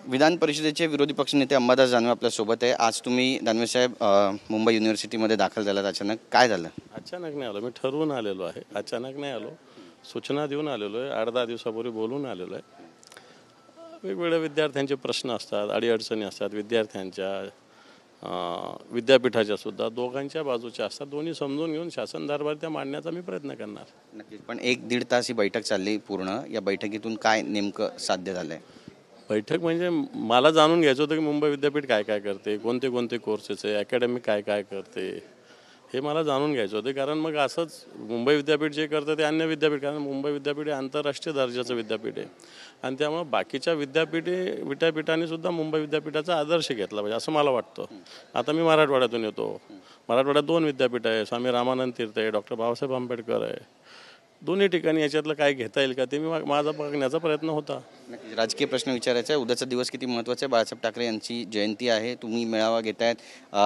विधान परिषदेचे विरोधी पक्षनेते अंबादास दानवे आपल्यासोबत आहे। आज तुम्ही दानवे साहेब मुंबई युनिव्हर्सिटीमध्ये दाखल झालात, अचानक काय झालं? अचानक नाही आलो, मी ठरवून आलेलो आहे। अचानक नाही आलो, सूचना देऊन आलेलो आहे, 8-10 दिवसापूर्वी बोलून आलेलो आहे। वेगवेगळ्या विद्यार्थ्यांचे प्रश्न असतात, अडीअडचणी असतात विद्यार्थ्यांच्या, विद्यापीठाच्या सुद्धा, दोघांच्या बाजूच्या असतात। दोन्ही समजून घेऊन शासन दरबार त्या मांडण्याचा मी प्रयत्न करणार। नक्कीच, पण 1-1.5 तास ही बैठक चालली पूर्ण। या बैठकीतून काय नेमकं साध्य झालंय? बैठक म्हणजे मला जाणून घ्यायचं होतं की मुंबई विद्यापीठ काय काय करते, कोणते कोणते कोर्सेस आहे, अकॅडमिक काय काय करते, हे मला जाणून घ्यायचं होतं। कारण मग असंच मुंबई विद्यापीठ जे करतं ते अन्य विद्यापीठ, कारण मुंबई विद्यापीठ हे आंतरराष्ट्रीय दर्जाचं विद्यापीठ आहे आणि त्यामुळे बाकीच्या विद्यापीठांनी सुद्धा मुंबई विद्यापीठाचा आदर्श घेतला पाहिजे असं मला वाटतं। आता मी मराठवाड्यातून येतो, मराठवाड्यात 2 विद्यापीठ आहे, स्वामी रामानंद तीर्थ आहे, डॉक्टर बाबासाहेब आंबेडकर आहे। दोन्ही ठिकाणी याच्यातलं काय घेता येईल का ते माझा बघण्याचा प्रयत्न होता। राजकीय प्रश्न विचारायचा आहे। उद्याचा दिवस किती महत्त्वाचा आहे? बाळासाहेब ठाकरे यांची जयंती आहे, तुम्ही मेळावा घेतायत,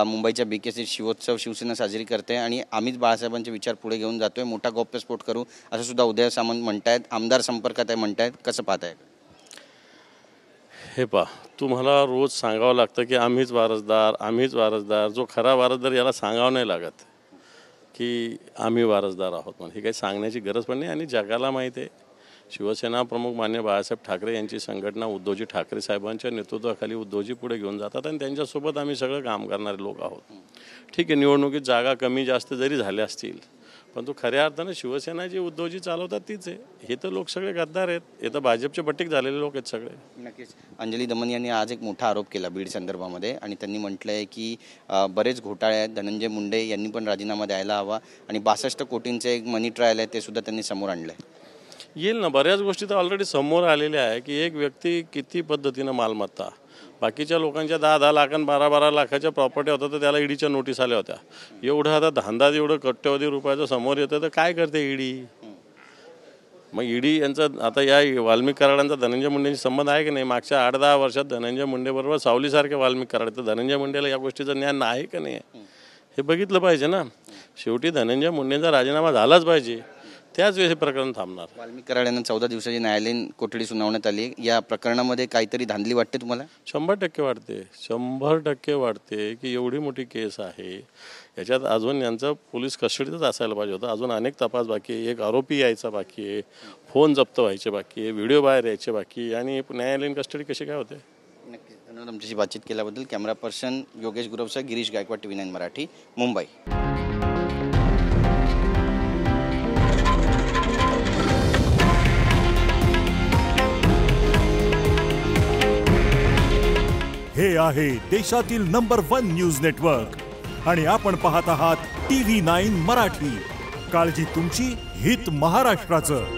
मुंबईच्या BKC शिवोत्सव शिवसेना साजरी करते आणि आम्हीच बाळासाहेबांचे विचार पुढे घेऊन जातोय, मोठा गौप्यस्फोट करू असं सुद्धा उदय सामंत म्हणतायत, आमदार संपर्कात आहे म्हणतायत, कसं पाहताय? हे पहा, तुम्हाला रोज सांगावं लागतं की आम्हीच वारसदार। जो खरा वारसदार याला सांगावं नाही लागत की आम्ही वारसदार आहोत म्हणून, ही काही सांगण्याची गरज पण नाही। आणि जगाला माहीत आहे शिवसेना प्रमुख मान्य बाळासाहेब ठाकरे यांची संघटना उद्धवजी ठाकरे साहेबांच्या नेतृत्वाखाली उद्धवजी पुढे घेऊन जातात आणि त्यांच्यासोबत आम्ही सगळं काम करणारे लोक आहोत। ठीक आहे, निवडणुकीत जागा कमी जास्त जरी झाल्या असतील, पण तो खऱ्या अर्थानं शिवसेना जी उद्धवजी चालवतात तीच आहे। हे तर लोक सगळे गद्दार आहेत, हे तर भाजपचे बटीक झालेले लोक आहेत सगळे। नक्कीच, अंजली दमन यांनी आज एक मोठा आरोप केला बीड संदर्भामध्ये आणि त्यांनी म्हटलं आहे की बरेच घोटाळे आहेत, धनंजय मुंडे यांनी पण राजीनामा द्यायला हवा आणि 62 कोटींचं एक मनी ट्रायल आहे ते सुद्धा त्यांनी समोर आणलं आहे। येईल ना, बऱ्याच गोष्टी तर ऑलरेडी समोर आलेल्या आहे की एक व्यक्ती किती पद्धतीनं मालमत्ता, बाकीच्या लोकांच्या 10-10 लाख आणि 12-12 लाखाच्या प्रॉपर्टी होत्या तर त्याला ईडीच्या नोटीस आल्या होत्या। एवढं आता धंदा एवढं कोट्यवधी रुपयाचं समोर येतं तर काय करते ईडी? मग ईडी यांचं आता या वाल्मिक कराडांचा धनंजय मुंडेंशी संबंध आहे की नाही? मागच्या 8-10 वर्षात धनंजय मुंडेबरोबर सावलीसारखे वाल्मिक कराड, तर धनंजय मुंडेला या गोष्टीचं ज्ञान आहे का नाही हे बघितलं पाहिजे ना। शेवटी धनंजय मुंडेंचा राजीनामा झालाच पाहिजे, त्याच वेळी हे प्रकरण थांबणार। वाल्मिक कराड यांना 14 दिवसाची न्यायालयीन कोठडी सुनावण्यात आली, या प्रकरणामध्ये काहीतरी धांदली वाटते तुम्हाला? 100% वाटते, 100% वाटते की एवढी मोठी केस आहे, याच्यात अजून यांचं पोलीस कस्टडीतच असायला पाहिजे होतं। अजून अनेक तपास बाकी आहे, एक आरोपी यायचा बाकी आहे, फोन जप्त व्हायचे बाकी आहे, व्हिडिओ बाहेर यायचे बाकी आहे आणि न्यायालयीन कस्टडी कशी काय होते? नक्कीच, धन्यवाद आमच्याशी बातचीत केल्याबद्दल। कॅमेरा पर्सन योगेश गुरवसह गिरीश गायकवाड, TV9 मराठी, मुंबई। हे आहे देशातील नंबर 1 न्यूज नेटवर्क आणि आपण पाहत आहात TV9 मराठी। काळजी तुमची, हित महाराष्ट्राचं।